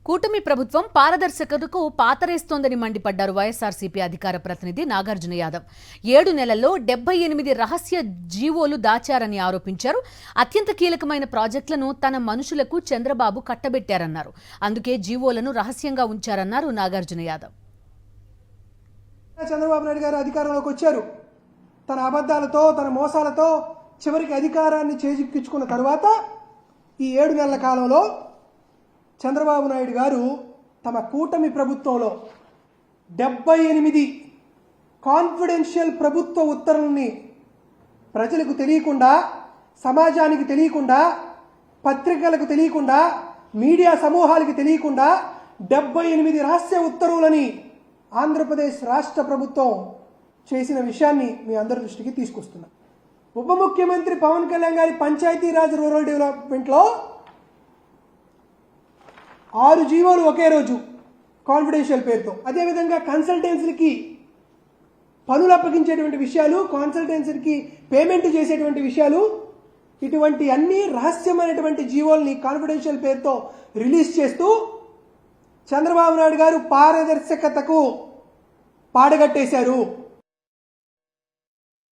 కూటమి ప్రభుత్వం పారదర్శకతకు పాతరేస్తోందని మండిపడ్డారు వైఎస్ఆర్సీపీ అధికార ప్రతినిధి నాగార్జున యాదవ్. 7 నెలల్లో 78 రహస్య జీవోలు దాచారని ఆరోపించారు. అత్యంత కీలకమైన ప్రాజెక్టులను తన మనుషులకు చంద్రబాబు కట్టబెట్టారన్నారు. అందుకే జీవోలను రహస్యంగా ఉంచారన్నారు నాగార్జున యాదవ్. చంద్రబాబు నాయుడు గారు అధికారంలోకి వచ్చారు. తన అబద్ధాలతో, తన మోసాలతో చివరికి అధికారాన్ని చేజిక్కించుకున్న తర్వాత ఈ 7 నెలల కాలంలో చంద్రబాబు నాయుడు గారు తమ కూటమి ప్రభుత్వంలో 78 కాన్ఫిడెన్షియల్ ప్రభుత్వ ఉత్తర్వుల్ని ప్రజలకు తెలియకుండా, సమాజానికి తెలియకుండా, పత్రికలకు తెలియకుండా, మీడియా సమూహాలకు తెలియకుండా 78 రహస్య ఉత్తర్వులని ఆంధ్రప్రదేశ్ రాష్ట్ర ప్రభుత్వం చేసిన విషయాన్ని మీ అందరి దృష్టికి తీసుకొస్తున్నా. ఉప ముఖ్యమంత్రి పవన్ కళ్యాణ్ గారి పంచాయతీరాజ్ రూరల్ డెవలప్మెంట్లో 6 జీవోలు ఒకే రోజు కాన్ఫిడెన్షియల్ పేరుతో, అదేవిధంగా కన్సల్టెన్సీకి పనులు అప్పగించేటువంటి విషయాలు, కన్సల్టెన్సీకి పేమెంట్ చేసేటువంటి విషయాలు, ఇటువంటి అన్ని రహస్యమైనటువంటి జీవోల్ని కాన్ఫిడెన్షియల్ పేరుతో రిలీజ్ చేస్తూ చంద్రబాబు నాయుడు గారు పారదర్శకతకు పాడగట్టేశారు.